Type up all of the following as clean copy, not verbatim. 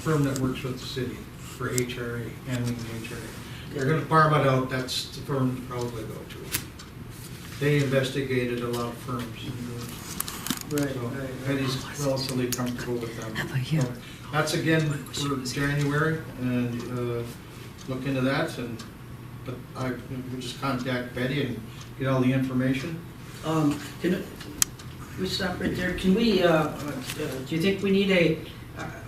firm that works with the city for HRA, handling the HRA. They're gonna farm it out, that's the firm to probably go to. They investigated a lot of firms. Right, So right. Betty's relatively comfortable with them. How about you? So that's again for January, and look into that, but we'll just contact Betty and get all the information. Can we stop right there? Can we, do you think we need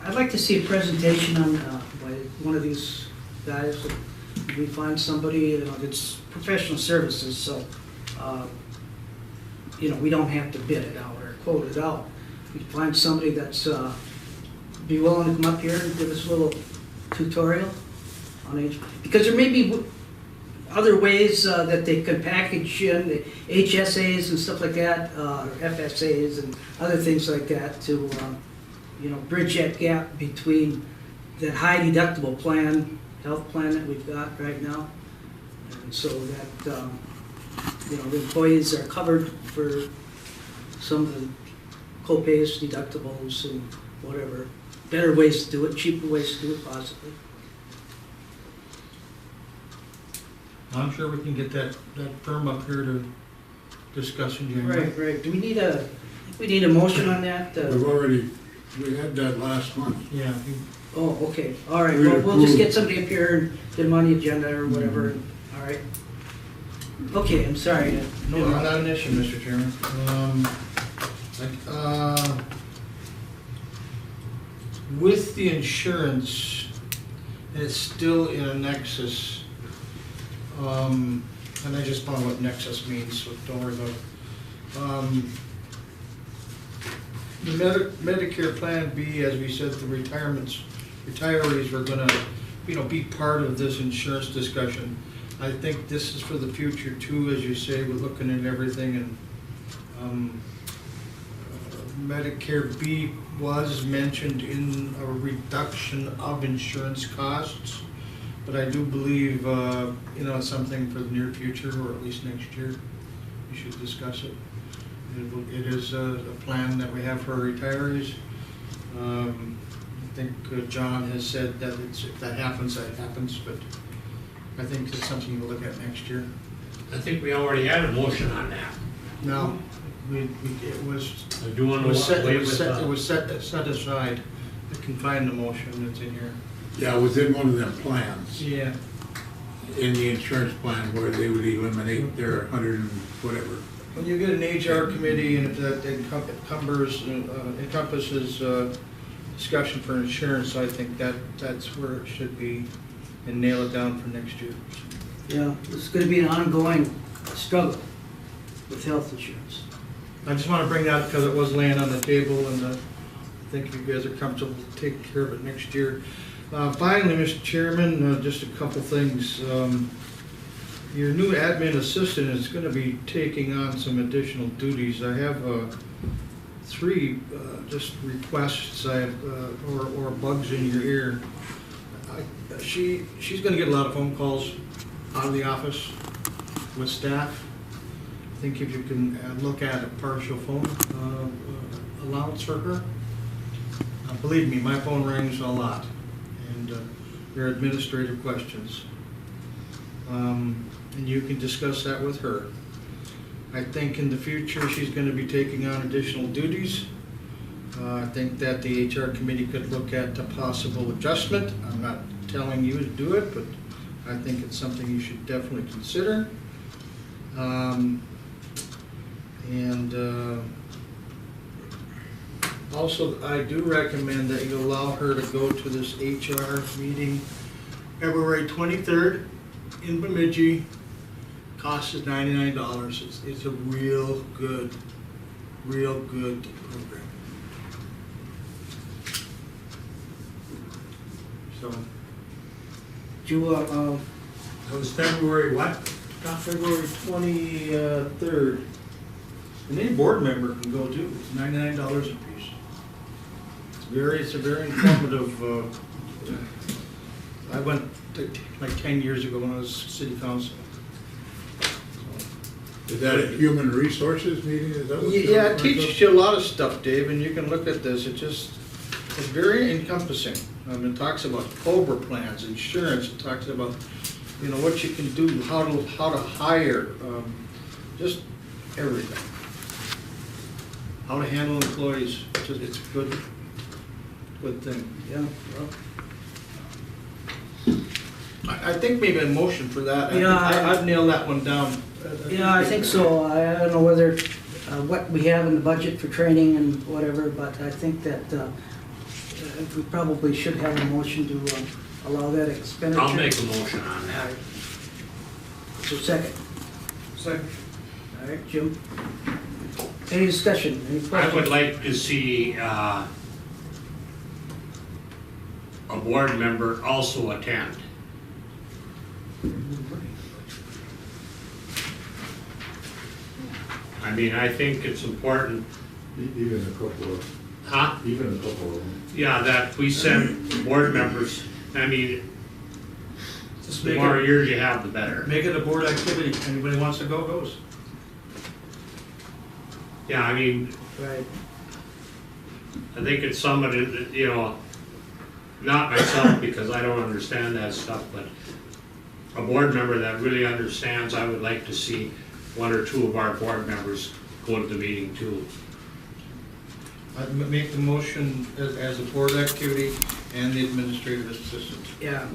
I'd like to see a presentation on, by one of these guys. We find somebody, that's professional services, so, we don't have to bid it out or quote it out. We find somebody that's, be willing to come up here and give us a little tutorial on each, because there may be other ways that they could package in the HSAs and stuff like that, or FSAs and other things like that to, bridge that gap between that high deductible plan, health plan that we've got right now. And so that, the employees are covered for some of the co-pays, deductibles and whatever. Better ways to do it, cheaper ways to do it possibly. I'm sure we can get that firm up here to discuss in January. Right. Do we need a motion on that? We had that last month. Yeah. Oh, okay, all right, We well, we'll just approved. get somebody up here and get them on the agenda or whatever, all right. Okay, I'm sorry. No, not an issue, Mr. Chairman. With the insurance, it's still in a nexus. And I just found what nexus means, so don't worry about it. The Medicare Plan B, as we said, the retirees were gonna, be part of this insurance discussion. I think this is for the future too, as you say, we're looking at everything, and Medicare B was mentioned in a reduction of insurance costs, but I do believe, it's something for the near future, or at least next year, we should discuss it. It is a plan that we have for retirees. I think John has said that if that happens, that happens, but I think it's something we'll look at next year. I think we already had a motion on that. No, it was I do want to set aside. I can find the motion that's in here. Yeah, within one of them plans, Yeah. in the insurance plan where they would eliminate their 100 and whatever. When you get an HR committee and that encompasses discussion for insurance, I think that's where it should be, and nail it down for next year. Yeah, it's gonna be an ongoing struggle with health insurance. I just want to bring that because it was laying on the table, and I think you guys are comfortable taking care of it next year. Finally, Mr. Chairman, just a couple things. Your new admin assistant is going to be taking on some additional duties. I have 3 just requests or bugs in your ear. She's going to get a lot of phone calls out of the office with staff. I think if you can look at a partial phone allowance for her. Believe me, my phone rings a lot, and there are administrative questions. And you can discuss that with her. I think in the future, she's going to be taking on additional duties. I think that the HR committee could look at a possible adjustment. I'm not telling you to do it, but I think it's something you should definitely consider. Also, I do recommend that you allow her to go to this HR meeting February 23rd in Bemidji. Cost is $99. It's a real good program. So, It was February what? February 23rd. And any board member can go too. It's $99 a piece. It's a very informative. I went like 10 years ago when I was city council. Is that a human resources meeting? Is that what Yeah, it teaches you a lot of stuff, Dave, and you can look at this. It just It's very encompassing. It talks about COBRA plans, insurance, it talks about, you know, what you can do, how to hire, just everything. How to handle employees, it's a good thing. Yeah, well, I think maybe a motion for that. Yeah, I'd nail that one down. yeah, I think so. I don't know whether, what we have in the budget for training and whatever, but I think that we probably should have a motion to allow that expenditure. I'll make a motion on that. So second. Second. All right, Jim. Any discussion, any I questions? would like to see a board member also attend. I mean, I think it's important, Even a couple of, huh? even a couple of them. Yeah, that we send board members, I mean, Just the make more it, years you have, the better. make it a board activity. Anybody wants to go, goes. Yeah, I mean, Right. I think it's somebody that, you know, not myself because I don't understand that stuff, but a board member that really understands, I would like to see one or two of our board members go to the meeting too. I'd make the motion as a board activity and the administrative assistant. Yeah,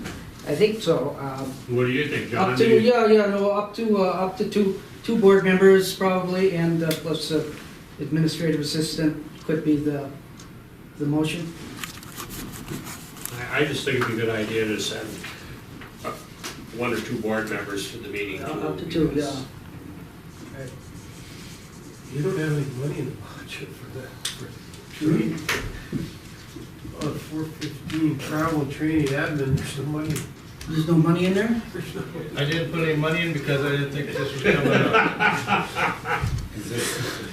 I think so. What do you think, John? Up to, no, up to two board members probably, and plus administrative assistant could be the motion. I just think it'd be a good idea to send one or two board members to the meeting too. Up to two, yeah. because- You don't have any money in the budget for that, for training. 415, travel, training, admin, there's no money. There's no money in there? There's no money. I didn't put any money in because I didn't think this was coming up. Is this,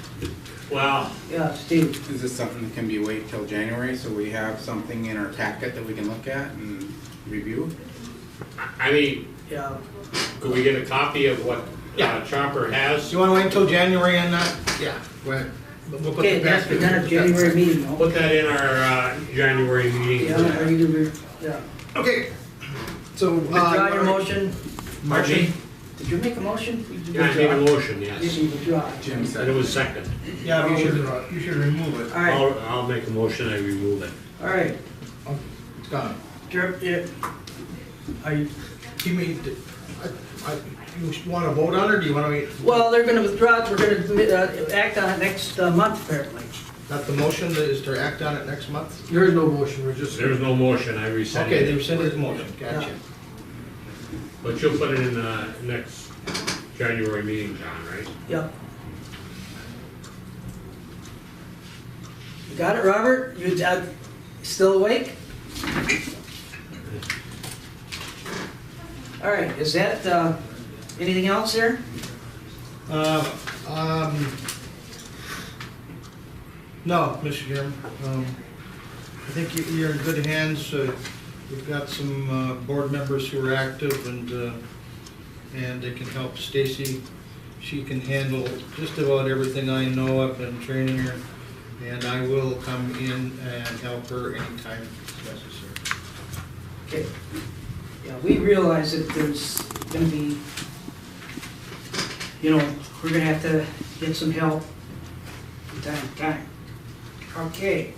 Yeah, Steve. is this something that can be wait till January, so we have something in our packet that we can look at and review? I mean, Yeah. could we get a copy of what Chopper has? Do you want to wait until January on that? Yeah, go ahead. We'll put Okay, the that's packet- been done at January meeting, no? Put that in our January meeting. Yeah, are you doing, yeah. Okay, so. Withdraw your motion. Margie? Did you make a motion? You did Yeah, I made a withdraw. motion, You yes. did withdraw. Jim And said. it was second. Yeah, you should remove it. All right, I'll make a motion, I remove it. all right. It's gone. Yeah. You mean, you want to vote on it, or do you want to wait? Well, they're gonna withdraw it, we're gonna act on it next month apparently. Not the motion, is to act on it next month? There is no motion, we're just. There's no motion, I rescinded Okay, they it. rescinded the motion, gotcha. Yeah. But you'll put it in the next January meeting, John, right? Yep. You got it, Robert? You still awake? All right, is that, anything else there? No, Mr. Chairman. I think you're in good hands. We've got some board members who are active and they can help Stacy. She can handle just about everything I know. I've been training her, and I will come in and help her anytime it's necessary. Okay. Yeah, we realize that there's gonna be, you know, we're gonna have to get some help from time to time. Okay.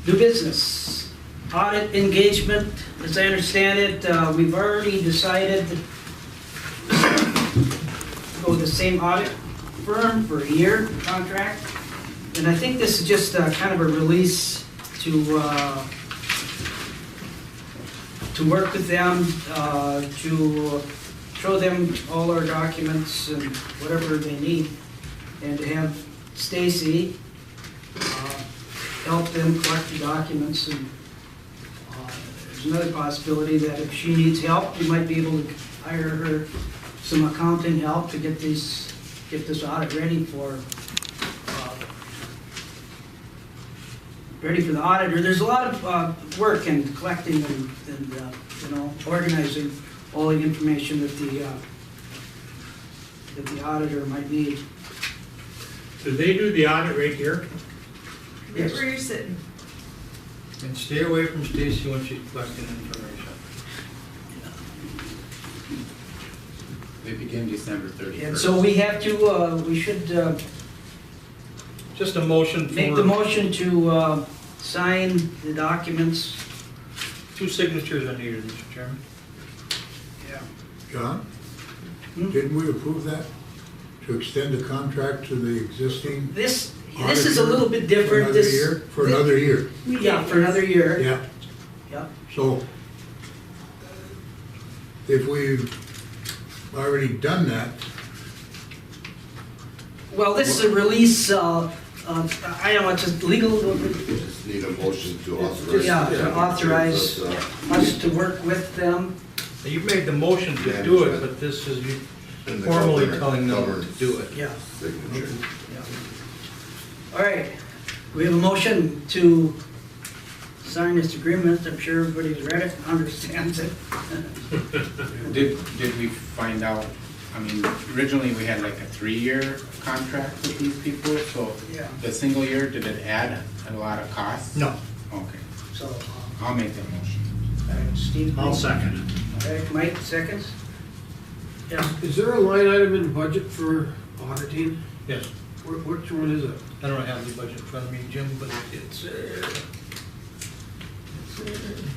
New business, audit engagement, as I understand it, we've already decided to go with the same audit firm for a year contract. And I think this is just kind of a release to work with them, to show them all our documents and whatever they need, and to have Stacy help them collect the documents. And there's another possibility that if she needs help, we might be able to hire her some accounting help to get this audit ready for the auditor. There's a lot of work in collecting and you know, organizing all the information that the auditor might need. Did they do the audit right here? Yes. Where you're sitting. And stay away from Stacy when she's collecting information. They begin December 31st. And so we have to, we should Just a motion for. make the motion to sign the documents. 2 signatures are needed, Mr. Chairman. Yeah. John, Hmm? didn't we approve that? To extend the contract to the existing? This is a little bit different. For another This- year? For another year, Yeah, for another year. yeah. Yeah. So if we've already done that, Well, this is a release, I don't know, it's a legal, Just need a motion to authorize. yeah, to authorize That's, us to work with them. Now, you've made the motion to do it, but this is you and the formally governor telling them to governs do it. Yeah. Signature. All right, we have a motion to sign this agreement. I'm sure everybody's read it and understands it. Did we find out, I mean, originally we had like a 3-year contract with these people, so Yeah. the single year, did it add a lot of costs? No. Okay, So, I'll make that motion. all right, Steve. I'll second it. All right, Mike, seconds? Yeah. Is there a line item in the budget for auditing? Yes. Which one is it? I don't have the budget in front of me, Jim, but it's,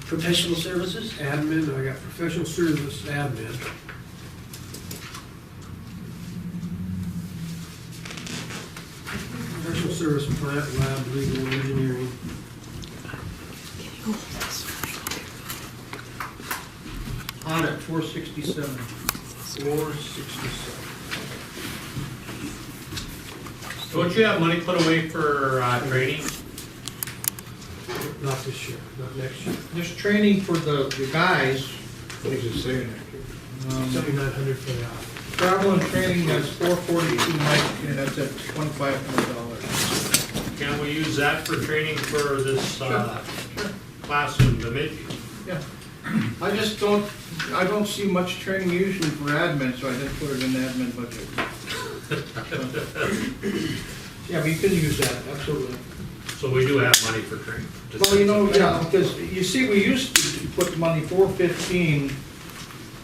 Professional services? Admin, I got professional service, admin. Professional service, plant, lab, legal, engineering. audit 467. 467. Don't you have money put away for training? Not this year, not next year. There's training for the guys. what is it saying there? 7,900 for that. Travel and training has 442, Mike, and that's at $2,500. Can we use that for training for this class in Bemidji? Yeah. I don't see much training usually for admin, so I didn't put it in the admin budget. Yeah, but you can use that, absolutely. So we do have money for training. Well, yeah, because you see, we used to put money 415,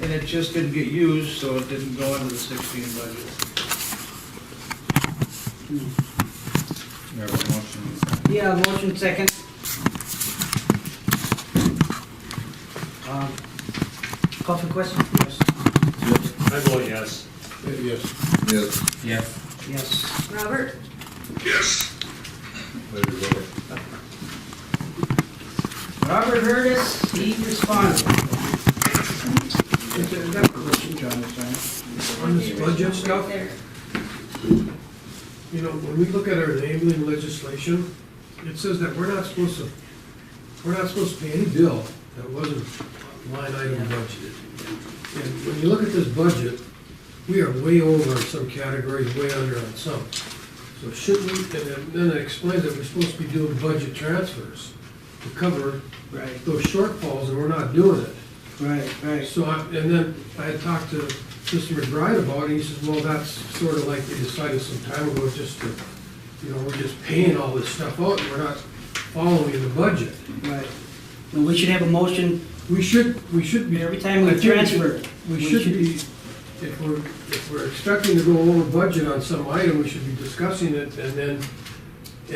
and it just didn't get used, so it didn't go into the 16 budget. We have a motion. Yeah, motion second. Call for question? Yes. I vote yes. Yes. Yes. Yes. Yes. Robert? There you go. Robert heard us, he responded. Is that a question, John, is that? On this budget stuff, you know, when we look at our enabling legislation, it says that we're not supposed to pay any bill that wasn't line item budgeted. And when you look at this budget, we are way over in some categories, way under on some. So should we, and then it explains that we're supposed to be doing budget transfers to cover Right, those shortfalls, and we're not doing it. right. So, and then I had talked to Mr. McBride about it, he says, well, that's sort of like they decided some time ago, just to, you know, we're just paying all this stuff out, and we're not following the budget. Right. And we should have a motion We should be. every time we I think transfer. We should be, if we're expecting to go over budget on some item, we should be discussing it, and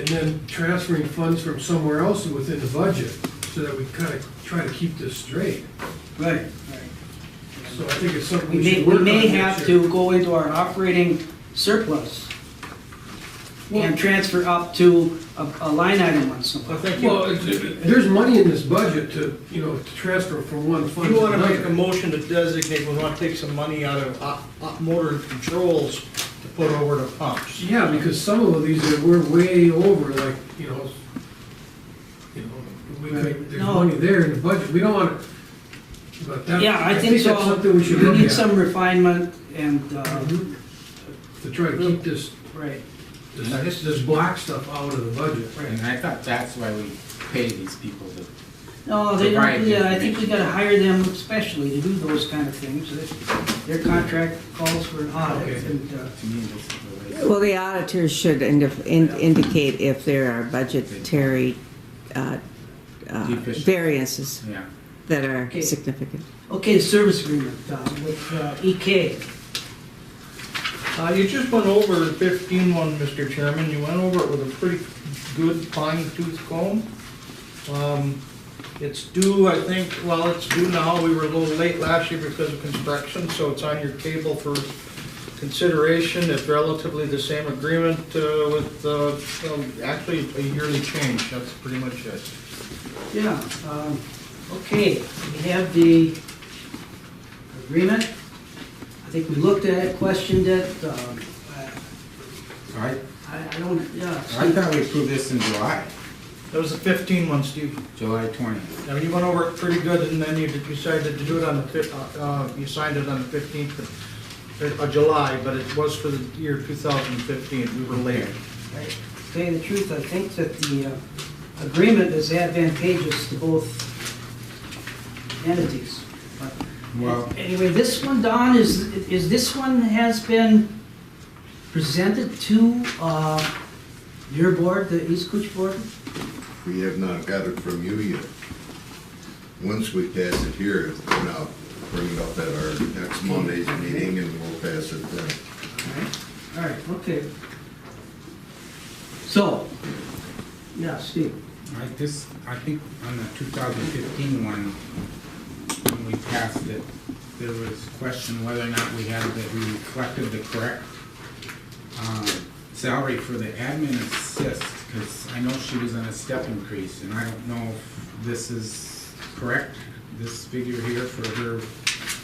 then transferring funds from somewhere else within the budget, so that we kind of try to keep this straight. Right, So I think it's something We we may, should we work on may next have year. to go into our operating surplus and transfer up to a line item on I something. think Well, there's money in this budget to, you know, to transfer from one fund you to want to make a another. motion to designate, we want to take some money out of motor controls to put over to pumps. Yeah, because some of these we're way over, like, we could, there's No. money there in the budget, we don't want to, but that. Yeah, I think so. that's something we should We look need at, some refinement and, Mhm. to try to keep this right. black stuff out of the budget. And I thought that's why we pay these people to No, they don't, provide yeah, I think we information. gotta hire them especially to do those kind of things. Their contract calls for an audit, Okay. and, To me, this is the way. Well, the auditors should indicate if there are budgetary Deficient. variances Yeah. that are Okay. significant. okay, the service agreement with EK. You just went over the 15 Mr. Chairman. You went over it with a pretty good fine tooth comb. It's due, I think, well, it's due now. We were a little late last year because of construction, so it's on your table for consideration. It's relatively the same agreement with, actually a yearly change. That's pretty much it. Yeah, okay, we have the agreement. I think we looked at it, questioned it, I I don't, yeah. I thought we approved this in July, That was the 15 Steve. July 20th. Now, you went over it pretty good, and then you decided to do it on the you signed it on the 15th of July, but it was for the year 2015. We were late. Right. To tell you the truth, I think that the agreement is advantageous to both entities. But Well, anyway, this one, Don, is this one has been presented to your board, the East Kooch board? We have not got it from you yet. Once we pass it here, then I'll bring it up at our next Monday's meeting and we'll pass it then. All right, okay. So, yeah, Steve. I think on the 2015 one, when we passed it, there was question whether or not we reflected the correct salary for the admin assist, because I know she was on a step increase, and I don't know if this is correct, this figure here for her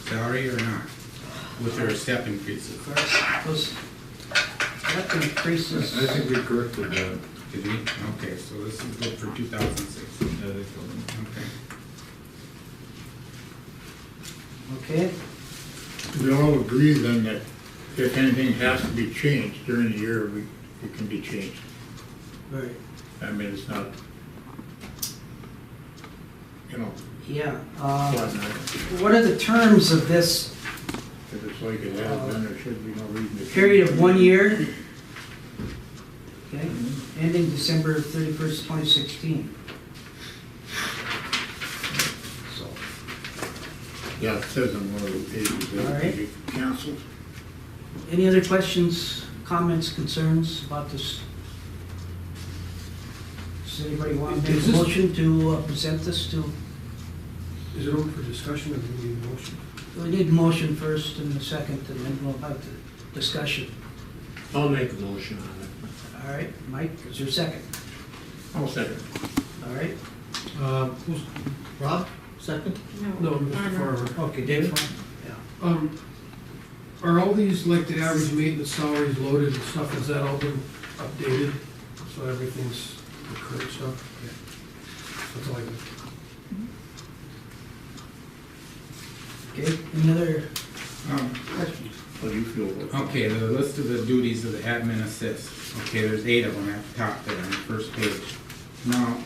salary or not, with her step increases. Those step increases. I think we corrected that. Did we? Okay, so this is good for 2006. Okay. Okay, We all agree then that if anything has to be changed during the year, it can be changed. right, I mean, it's not, yeah. flat night. What are the terms of this If it's like it has been, there should be no reason to. period of 1 year? Okay, ending December 31st, 2016. So, Yeah, it says on one of the pages All that right. it canceled. any other questions, comments, concerns about this? Does anybody want to make Is a this- motion to present this to? Is it open for discussion or do we need a motion? We need a motion first and a second, and then we'll have the discussion. I'll make a motion on it. All right, Mike, is there a second? I'll second. All right, Who's, Rob, second? No, Mr. Farmer. okay, David? Yeah. Are all these, like the average maintenance salaries loaded and stuff, has that all been updated? So everything's the current stuff? That's all I got. Okay, any other Um, questions? How do you feel about that? Okay, the list of the duties of the admin assist. Okay, there's 8 of them at the top there on the first page. Now,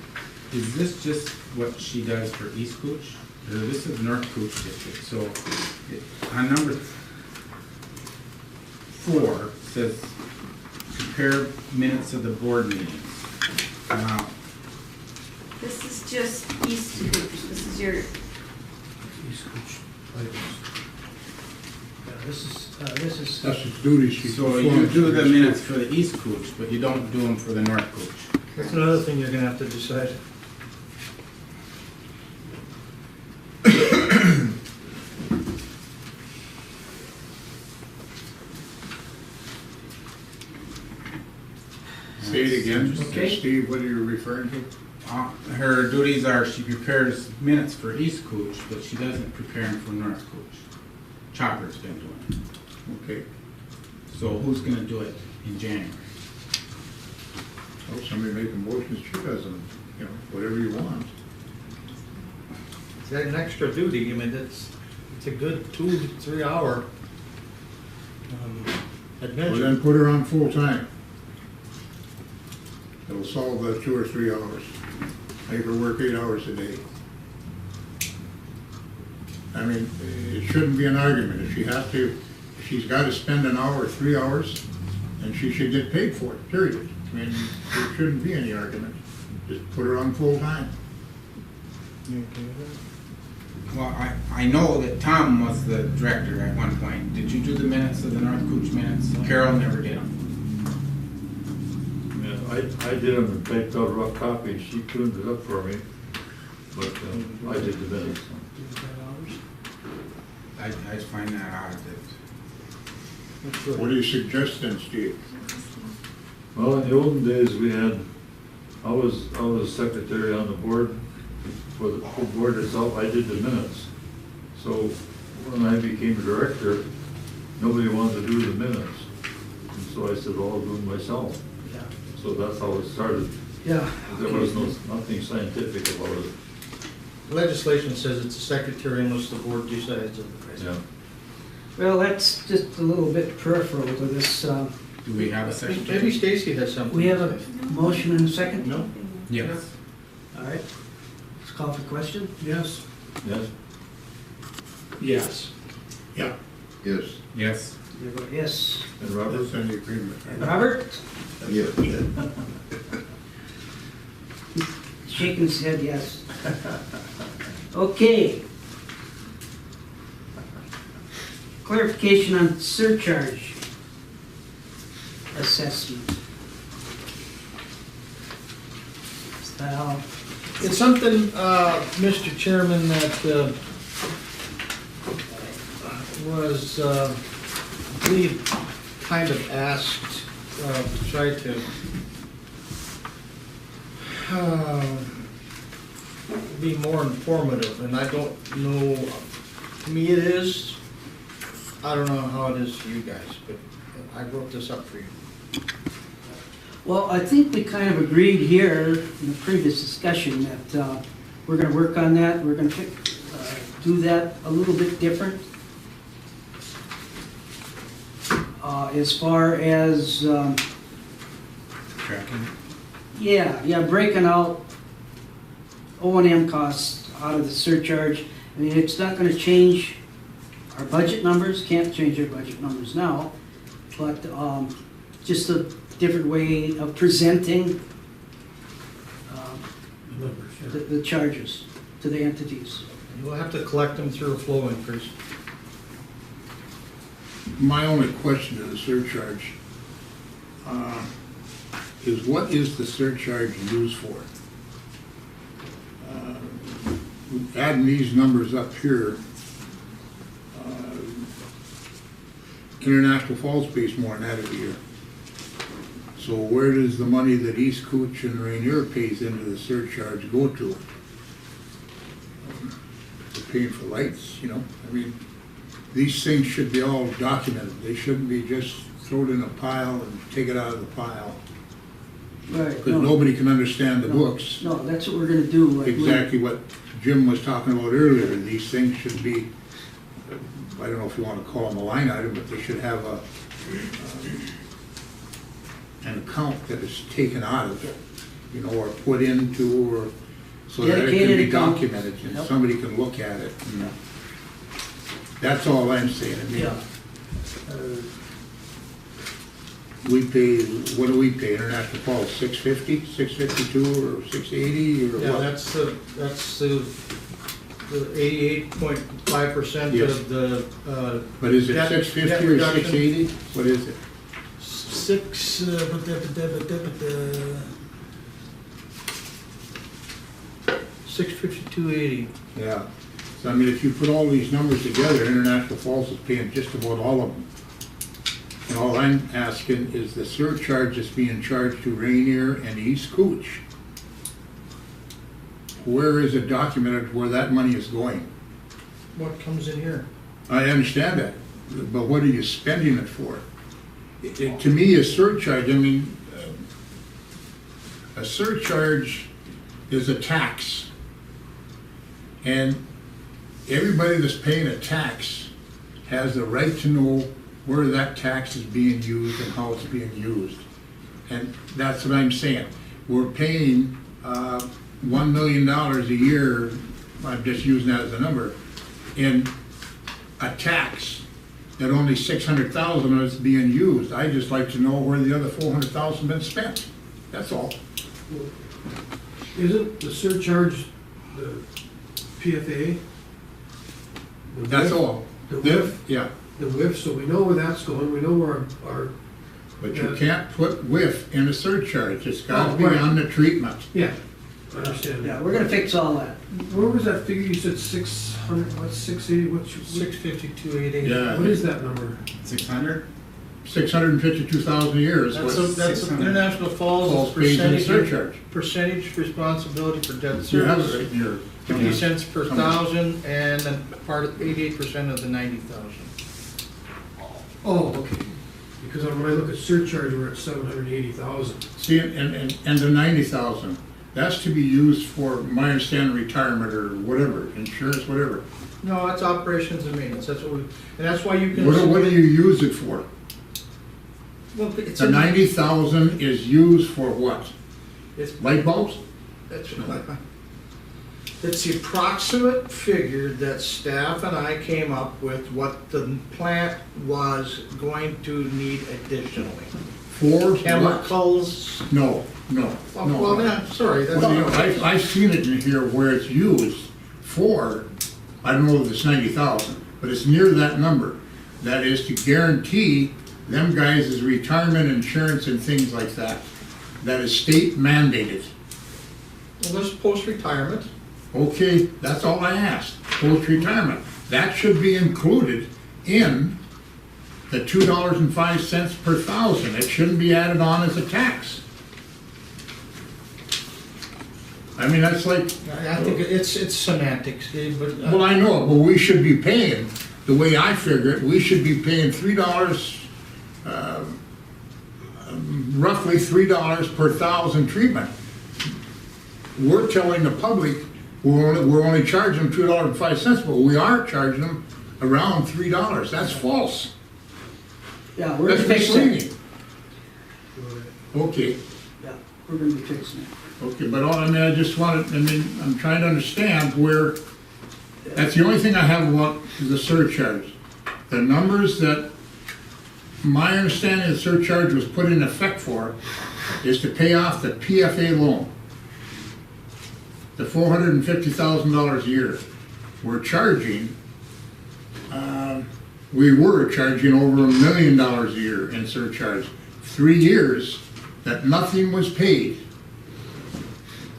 is this just what she does for East Kooch? Or this is North Kooch District, so on number 4, it says prepare minutes of the board meetings. Now, This is just East Kooch, this is your, East Kooch items. Yeah, this is, That's the duties she so you performs. do the minutes for the East Kooch, but you don't do them for the North Kooch. That's another thing you're gonna have to decide. Say it again, Okay. Steve, what are you referring to? Her duties are she prepares minutes for East Kooch, but she doesn't prepare them for North Kooch. Chopper's been doing it. Okay, So who's gonna do it in January? oh, somebody make a motion, she doesn't, whatever you want. Is that an extra duty? I mean, it's a good 2 to 3 hour Well, adventure. then put her on full-time. It'll solve that 2 or 3 hours. Make her work 8 hours a day. I mean, it shouldn't be an argument. If she has to, if she's gotta spend an hour or 3 hours, then she should get paid for it, period. I mean, there shouldn't be any argument. Just put her on full time. Well, I know that Tom was the director at one point. Did you do the minutes of the North Kooch minutes? Carol never did them. Yeah, I did them and typed out a rough copy, she tuned it up for me, but I did the minutes. I find that odd that, What do you suggest then, Steve? Well, in the olden days, I was secretary on the board, for the board itself, I did the minutes. So when I became director, nobody wanted to do the minutes. And so I said, well, I'll do them myself. Yeah. So that's how it started. Yeah. There was nothing scientific about it. Legislation says it's the secretary unless the board decides otherwise. Yeah. Well, that's just a little bit peripheral to this. do we have a Maybe secretary? Stacy has something. We have to a say. motion and a second? No? Yes. All right. Let's call for question. Yes. Yes? Yes. Yeah, Yes. Yes. You vote yes. And Robert? that's in the agreement. And Robert? Yes. Shaking his head yes. Okay. Clarification on surcharge assessment. It's something, Mr. Chairman, that was, I believe, kind of asked to try to be more informative, and I don't know, to me it is. I don't know how it is for you guys, but I wrote this up for you. Well, I think we kind of agreed here in the previous discussion that we're gonna work on that, we're gonna do that a little bit different. As far as, Tracking. yeah, breaking out O&M costs out of the surcharge. I mean, it's not gonna change our budget numbers, can't change our budget numbers now, but just a different way of presenting the charges to the entities. You'll have to collect them through a flow increase. My only question to the surcharge is what is the surcharge used for? Adding these numbers up here, International Falls pays more than that every year. So where does the money that East Kooch and Rainier pays into the surcharge go to? They're paying for lights, you know, I mean, these things should be all documented. They shouldn't be just thrown in a pile and take it out of the pile. Right. Because nobody can understand the books. No, that's what we're gonna do. like we- Exactly what Jim was talking about earlier. These things should be, I don't know if you want to call them a line item, but they should have an account that is taken out of it, you know, or put into, or so that it can Dedicated be account. documented and Yep. somebody can look at it. That's all I'm saying. I mean, Yeah. we pay, what do we pay, International Falls, 650, 652, or 680, or Yeah, what? that's the 88.5% Yes. of the, But is it debt- 650 debt or reduction. 680? What is it? 652.80. Yeah. So I mean, if you put all these numbers together, International Falls is paying just about all of them. And all I'm asking is the surcharge that's being charged to Rainier and East Kooch. Where is it documented where that money is going? What comes in here? I understand that, but what are you spending it for? To me, a surcharge, I mean, a surcharge is a tax. And everybody that's paying a tax has the right to know where that tax is being used and how it's being used. And that's what I'm saying. We're paying $1 million a year, I'm just using that as a number, in a tax that only 600,000 is being used. I'd just like to know where the other 400,000 been spent. That's all. Isn't the surcharge the PFA? The That's WIF? all. The WIF? Yeah, The WIF, so we know where that's going, we know where our, but you Yeah. can't put WIF in a surcharge. It's gotta Oh, be right. on the treatment. yeah, I understand Yeah, that. we're gonna fix all that. Where was that figure, you said 600, what's 680, what's, 652, 880. Yeah. what is that number? 600? 652,000 a year is That's, what that's 600. International Falls Falls pays in a surcharge. percentage responsibility for debt You have it service. right in your. 50 cents per Some- thousand, and then part of 88% of the 90,000. Oh, okay, because when I look at surcharge, we're at 780,000. See, and the 90,000, that's to be used for, my understanding, retirement or whatever, insurance, whatever. No, that's operations and maintenance, that's what we, and that's why you can. What do you use it for? Well, it's The 90,000 is used for what? It's, Light bulbs? it's the approximate figure that staff and I came up with, what the plant was going to need additionally. For what? Chemicals. No. Well, then, sorry, that's. Well, you know, I've seen it in here where it's used for, I don't know if it's 90,000, but it's near that number. That is to guarantee them guys' retirement insurance and things like that. That is state mandated. Well, there's post-retirement. Okay, that's all I asked, post-retirement. That should be included in the $2.05 per thousand. It shouldn't be added on as a tax. I mean, that's like, I think it's semantics, Dave, but. well, I know, but we should be paying, the way I figure it, we should be paying $3, roughly $3 per thousand treatment. We're telling the public, we're only charging them $2.05, but we are charging them around $3. That's false. Yeah, we're That's gonna fix that. misleading. Okay, Yeah, we're gonna be fixing it. okay, but all, I mean, I just wanted, I mean, I'm trying to understand where, that's the only thing I have about the surcharge. The numbers that, my understanding the surcharge was put in effect for is to pay off the PFA loan. The $450,000 a year. We're charging, we were charging over $1 million a year in surcharge. 3 years that nothing was paid.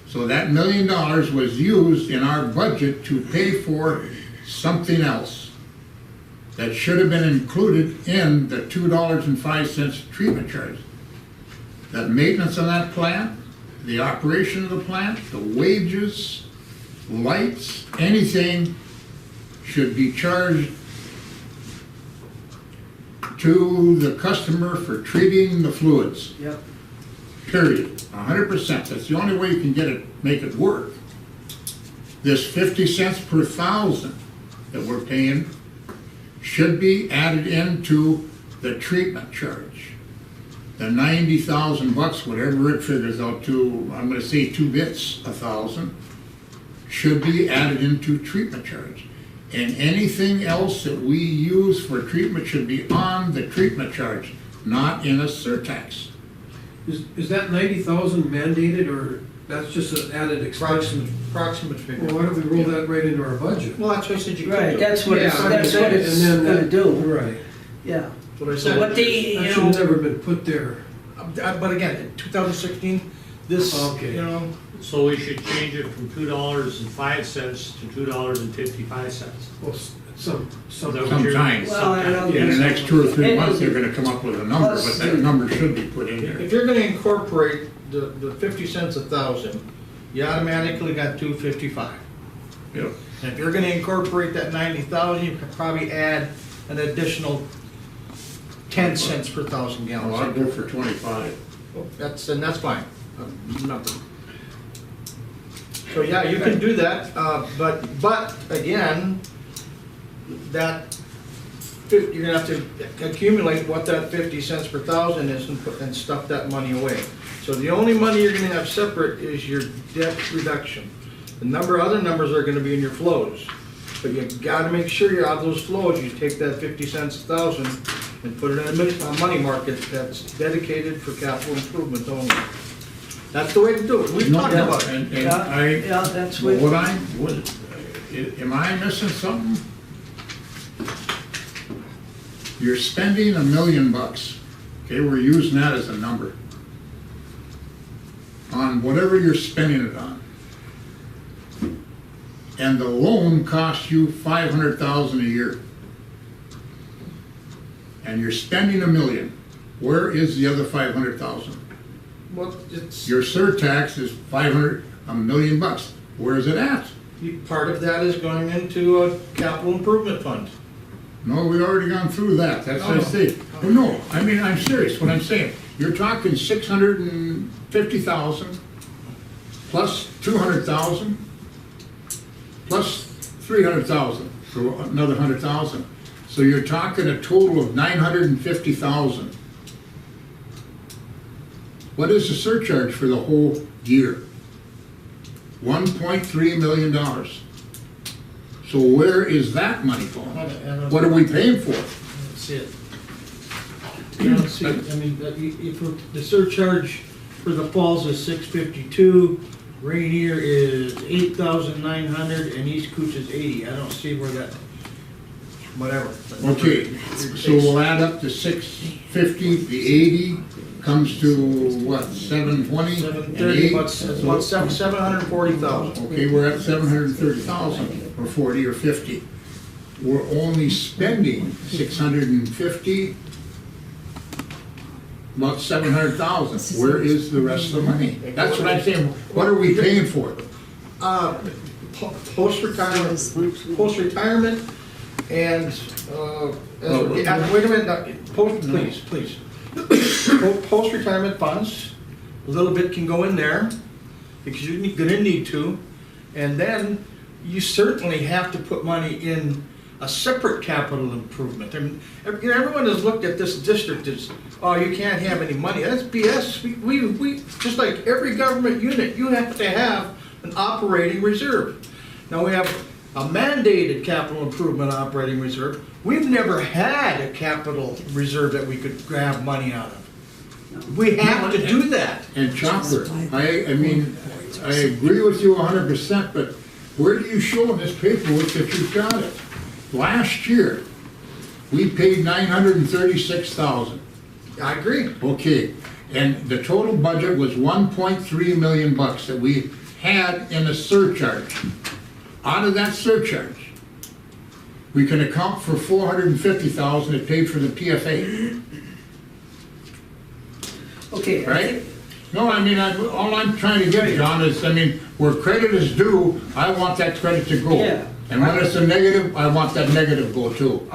So that $1 million was used in our budget to pay for something else that should have been included in the $2.05 treatment charge. The maintenance on that plant, the operation of the plant, the wages, lights, anything should be charged to the customer for treating the fluids. Yep. Period. 100%. That's the only way you can get it, make it work. This 50 cents per thousand that we're paying should be added into the treatment charge. The 90,000 bucks, whatever it figures out to, I'm gonna say 2 bits a thousand, should be added into treatment charge. And anything else that we use for treatment should be on the treatment charge, not in a surtax. Is that 90,000 mandated, or that's just an added expense? Approximate figure. Well, why don't we roll that right into our budget? Well, that's what I said you could Right, do. that's what it's, Yeah, that's what it's and then gonna do. Right. Yeah. That's what I So said. what they, That you should have know, never been put there. But again, in 2016, this, Okay. you know, So we should change it from $2.05 to $2.55. Well, some. Sometimes. well, I don't. In the next 2 or 3 And- months, they're gonna come up with a number, but that number should be put in there. if you're gonna incorporate the 50 cents a thousand, you automatically got 255. Yep. And if you're gonna incorporate that 90,000, you could probably add an additional 10 cents per thousand Well, I'll gallons. go for 25. And that's fine. Nothing. So yeah, you can do that, but again, that, you're gonna have to accumulate what that 50 cents per thousand is and stuff that money away. So the only money you're gonna have separate is your debt reduction. The other numbers are gonna be in your flows. But you gotta make sure you're out of those flows, you take that 50 cents a thousand and put it in a money market that's dedicated for capital improvement only. That's the way to do it, we've talked about it. And I, Yeah, that's but what, am I missing something? You're spending $1 million, okay, we're using that as a number, on whatever you're spending it on. And the loan costs you $500,000 a year. And you're spending $1 million. Where is the other $500,000? Well, it's, Your surtax is $1 million. Where is it at? part of that is going into a capital improvement fund. No, we already gone through that, that's what I say. Oh, no, I mean, I'm serious, what I'm saying. You're talking 650,000 plus 200,000 plus 300,000 for another 100,000. So you're talking a total of 950,000. What is the surcharge for the whole year? $1.3 million. So where is that money going? What are we paying for? That's it. You don't see, I mean, if the surcharge for the falls is 652, Rainier is 8,900, and East Kooch is 80. I don't see where that, whatever. Okay, so we'll add up to 650, the 80 comes to what, 720? 730, about 740,000. Okay, we're at 730,000, or 40 or 50. We're only spending 650, about 700,000. Where is the rest of the money? That's what I'm saying. What are we paying for? Post-retirement, and, wait a minute, please. Post-retirement funds, a little bit can go in there, because you're gonna need to, and then you certainly have to put money in a separate capital improvement. And everyone has looked at this district as, oh, you can't have any money. That's BS. We just like every government unit, you have to have an operating reserve. Now we have a mandated capital improvement operating reserve. We've never had a capital reserve that we could grab money out of. We have to do that. And Chopper, I mean, I agree with you 100%, but where do you show in this paperwork that you've got it? Last year, we paid 936,000. I agree. Okay, and the total budget was 1.3 million bucks that we had in a surcharge. Out of that surcharge, we can account for 450,000 that paid for the PFA, okay. right? No, I mean, all I'm trying to get, John, is, I mean, where credit is due, I want that credit to go. Yeah. And when it's a negative, I want that negative go too.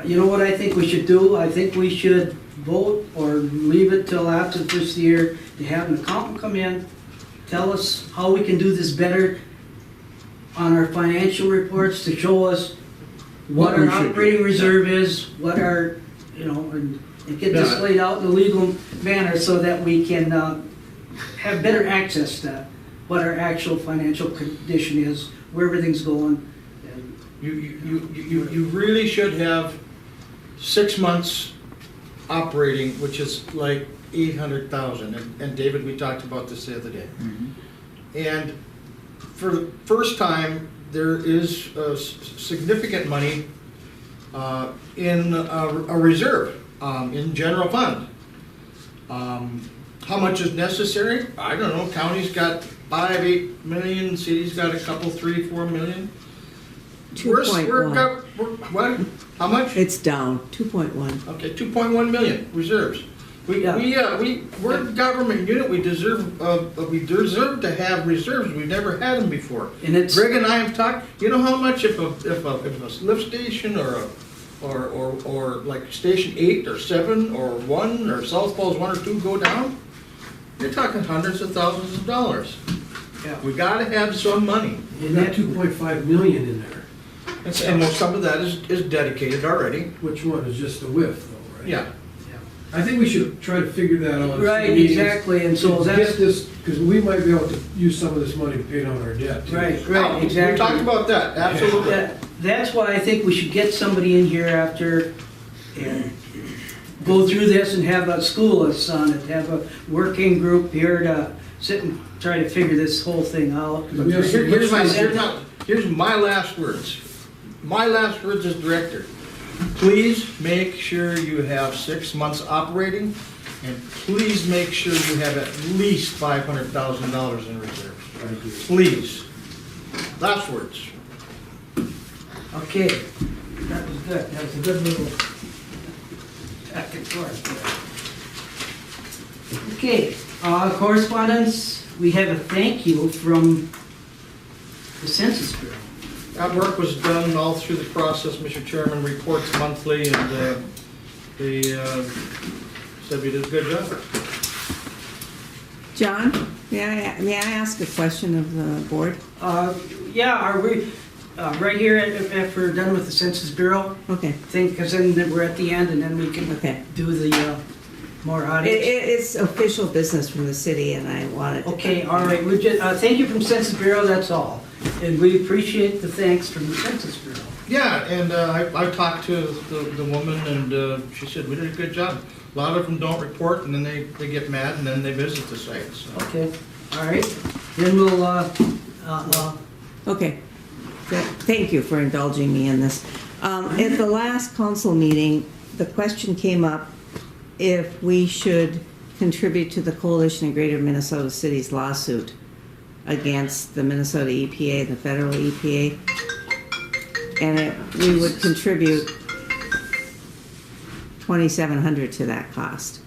You know what I think we should do? I think we should vote or leave it till after the first year to have an accountant come in, tell us how we can do this better on our financial reports to show us what our operating reserve is, what our, and get this laid out in a legal manner so that we can have better access to what our actual financial condition is, where everything's going. You really should have 6 months operating, which is like 800,000. And David, we talked about this the other day. And for the first time, there is significant money in a reserve, in general fund. How much is necessary? I don't know. County's got 5-8 million, city's got a couple, 3-4 million. 2.1. What? How much? It's down, 2.1. Okay, 2.1 million reserves. We're a government unit. We deserve to have reserves. We've never had them before. And it's Greg and I have talked. You know how much if a lift station or like station 8 or 7 or 1 or South Falls 1 or 2 go down? You're talking hundreds of thousands of dollars. Yeah. We got to have some money. You got 2.5 million in there. And some of that is dedicated already. Which one is just the whiff though, right? Yeah. I think we should try to figure that out. right, exactly, and so Get that's this, because we might be able to use some of this money to pay down our debt. Too. right, We exactly. talked about that, absolutely. that's why I think we should get somebody in here after and go through this and have a school us on it, have a working group here to sit and try to figure this whole thing out. Here's my last words. My last words as director. Please make sure you have 6 months operating, and please make sure you have at least $500,000 in reserves. Please. Last words. Okay, that was good. That was a good little back and forth there. Okay, correspondence, we have a thank you from the Census Bureau. That work was done all through the process, Mr. Chairman, reports monthly, and they said we did a good job. John, may I ask a question of the board? Yeah, are we, right here, after we're done with the Census Bureau Okay. thing, because then we're at the end and then we can Okay. do the more audits. It's official business from the city, and I wanted to. Okay, all right, we just, thank you from Census Bureau, that's all. And we appreciate the thanks from the Census Bureau. Yeah, and I talked to the woman, and she said we did a good job. A lot of them don't report, and then they get mad, and then they visit the site, so. Okay, all right, then we'll, Okay. Thank you for indulging me in this. At the last council meeting, the question came up if we should contribute to the Coalition of Greater Minnesota Cities lawsuit against the Minnesota EPA, the federal EPA, and we would contribute $2,700 to that cost.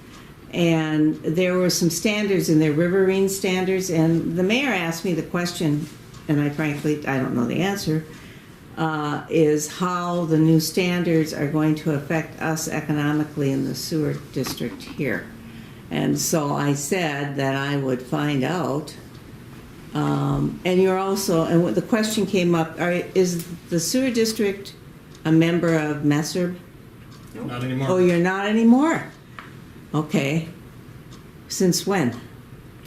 And there were some standards in there, riverine standards, and the mayor asked me the question, and I frankly, I don't know the answer, is how the new standards are going to affect us economically in the sewer district here. And so I said that I would find out. And you're also, and the question came up, is the sewer district a member of MESRB? Not anymore. Oh, you're not anymore? Okay. Since when?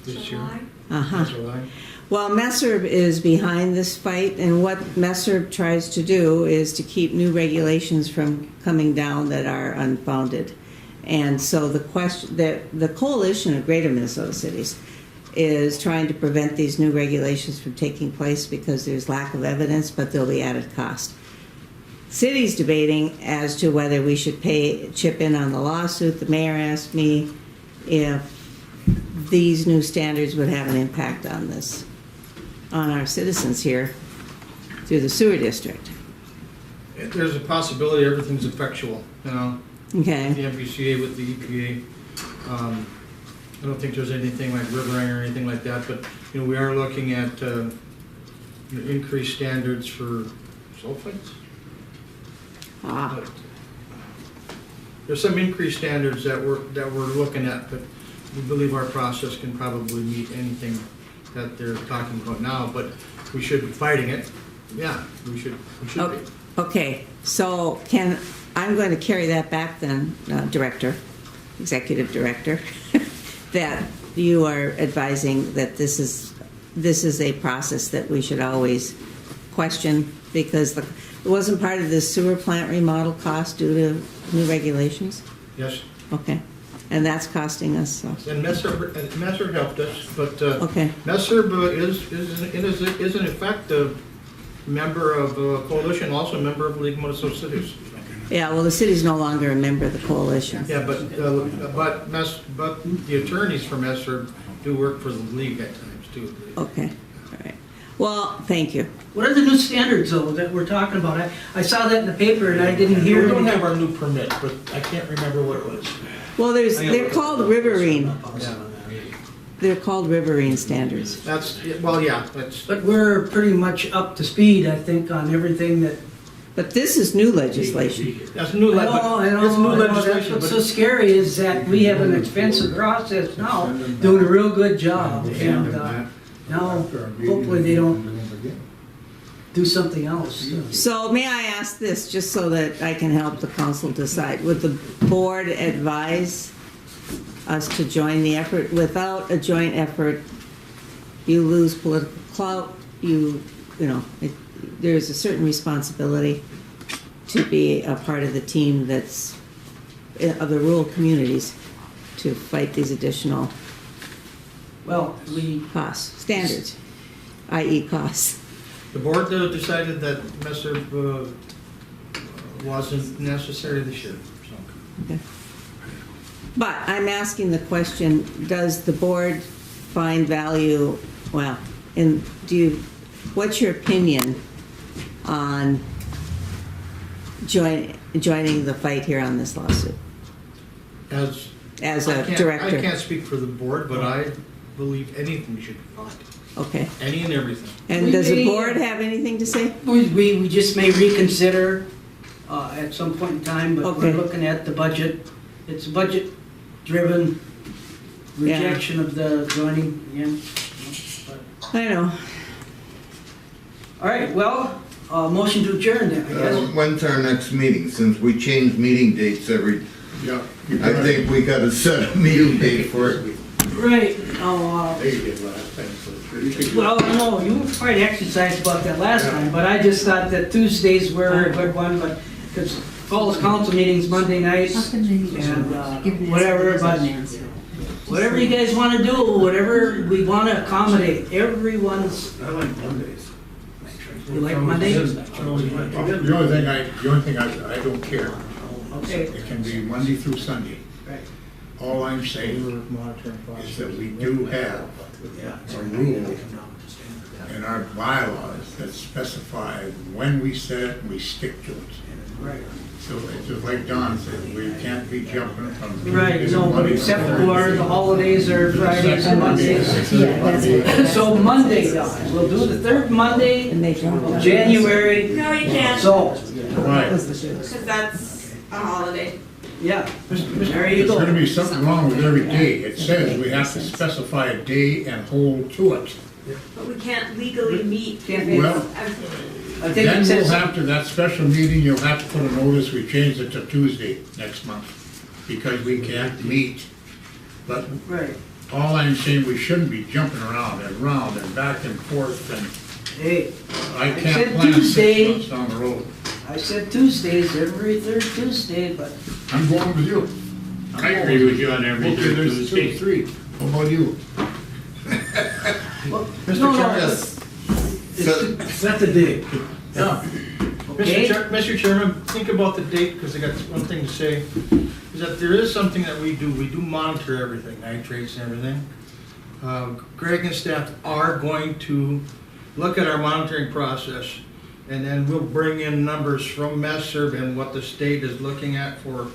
This year. July. Uh-huh. July. Well, MESRB is behind this fight, and what MESRB tries to do is to keep new regulations from coming down that are unfounded. And so the question, the Coalition of Greater Minnesota Cities is trying to prevent these new regulations from taking place because there's lack of evidence, but there'll be added cost. City's debating as to whether we should chip in on the lawsuit. The mayor asked me if these new standards would have an impact on this, on our citizens here through the sewer district. There's a possibility everything's effectual, you know, Okay. the MPCA with the EPA. I don't think there's anything like riverine or anything like that, but, you know, we are looking at increased standards for sulfates. Ah, But there's some increased standards that we're looking at, but we believe our process can probably meet anything that they're talking about now, but we should be fighting it. Yeah, we should be. okay. So I'm going to carry that back then, Executive Director, that you are advising that this is a process that we should always question because it wasn't part of the sewer plant remodel cost due to new regulations? Yes, Okay. And that's costing us, so. and MESRB helped us, but Okay. MESRB is in effect a member of Coalition, also a member of League of Minnesota Cities. Yeah, well, the city's no longer a member of the coalition. Yeah, but the attorneys from MESRB do work for the league at times too. Okay, all right. Well, thank you. What are the new standards though that we're talking about? I saw that in the paper and I didn't hear. We don't have our new permit, but I can't remember what it was. Well, they're called riverine. Yeah. They're called riverine standards. That's, well, yeah, that's, But we're pretty much up to speed, I think, on everything that. But this is new legislation. that's new, I know, it's new that's legislation, what's so but scary is that we have an expensive process now, doing a real good job. And now, hopefully they don't do something else. So may I ask this, just so that I can help the council decide, would the board advise us to join the effort? Without a joint effort, you lose political clout, there's a certain responsibility to be a part of the team that's, of the rural communities, to fight these additional Well, we, costs, standards, i.e. costs. The board decided that MESRB wasn't necessary this year, so. Okay. But I'm asking the question, does the board find value, well, what's your opinion on joining the fight here on this lawsuit? As As a director? I can't speak for the board, but I believe anything should be fought. Okay. Any and everything. And We does the may- board have anything to say? we just may reconsider at some point in time, but we're Okay. looking at the budget. It's a budget-driven Yeah. rejection of the joining again. But- I know. All right, well, motion to adjourn then, I guess. When's our next meeting? Since we change meeting dates every, Yeah. I think we gotta set a meeting date for it. Right, oh, They did last time, so it's pretty- well, no, you were quite exercised about that last time, but I just thought that Tuesdays were a good one, but, because Falls Council meeting's Monday nights, and whatever, but whatever you guys want to do, whatever we want to accommodate, everyone's, I like Mondays. you like Mondays? The only thing I don't care. Okay, It can be Monday through Sunday. right, All I'm saying is that we do have a rule in our bylaws that specify when we set it and we stick to it. right. So it's just like Don said, we can't be jumping from. Right, no, but except for the holidays are Fridays and Mondays. Yeah, that's what. So Monday, guys, we'll do the third Monday And they don't. of January, No, you can't, so, Right. because that's a holiday. yeah, there you There's gonna go. be something wrong with every day. It says we have to specify a day and hold to it. But we can't legally meet. Can't if meet. it's- I think Then it we'll says, have to, that special meeting, you'll have to put a notice, we changed it to Tuesday next month, because we can't meet. But right, all I'm saying, we shouldn't be jumping around and back and forth, and hey, I said can't plan Tuesday. 6 months down the road. I said Tuesdays, every third Tuesday, but I'm going with you. I agree with you on every Okay, there's Tuesday. 3. How about you? well, Mr. no, Chairman, no, Yes. So, Set the date. Yeah. okay. Mr. Chairman, think about the date, because I got one thing to say, is that there is something that we do monitor everything, nitrates and everything. Greg and staff are going to look at our monitoring process, and then we'll bring in numbers from MESRB and what the state is looking at for,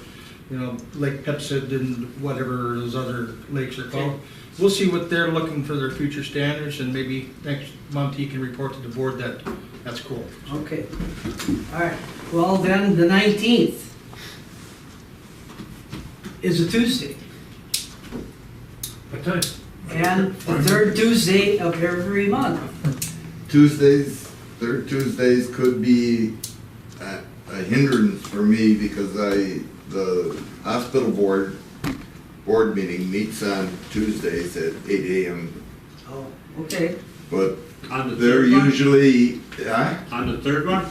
Lake Pepsid and whatever those other lakes are called. We'll see what they're looking for their future standards, and maybe next month he can report to the board that that's cool. Okay, all right, well then, the 19th is a Tuesday, What time? and the third Tuesday of every month. third Tuesdays could be a hindrance for me because the hospital board meeting meets on Tuesdays at 8 a.m. Oh, okay, But On the they're third one? usually, On the third one?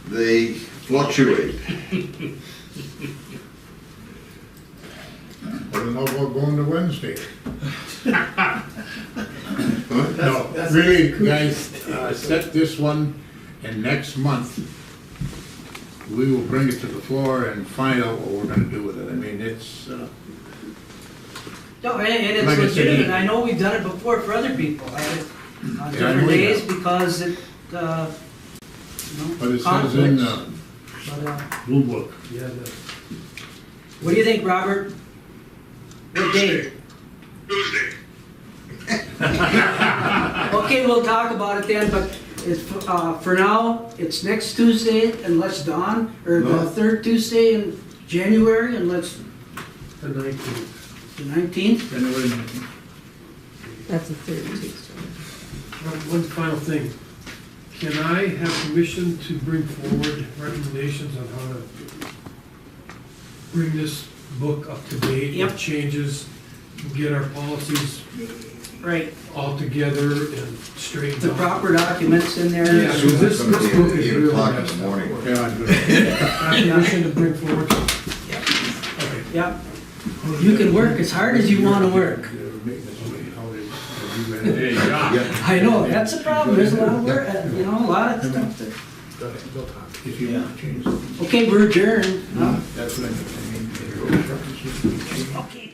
they fluctuate. I don't know about going to Wednesday. Huh? No, really, guys, set this one, and next month, we will bring it to the floor and find out what we're gonna do with it. I mean, it's, no, and it's Like I said, legitimate, I know we've done it before for other people, I had it on Yeah, I different know we days have. because it, but it says in the conflicts. But, blue book. Yeah, what do you think, Robert? What day? Tuesday. Okay, we'll talk about it then, but it's, for now, it's next Tuesday unless Dawn, or the No. third Tuesday in January unless the 19th. the 19th. And it was, That's a third Tuesday. One final thing. Can I have permission to bring forward recommendations on how to bring this book up to date Yep. with changes get our policies Right, all together and straightened the out. proper documents in there. Yeah, so this It's gonna be book at is 8 really o'clock in messed the up. morning. God, good. Permission to bring forward. Okay. Yep. You can work as hard as you wanna work. Hey, John. I know, that's a problem, there's a lot of work, you know, a lot of stuff to. If you want to change it. Okay, we're adjourned. Huh? That's what I mean. Okay.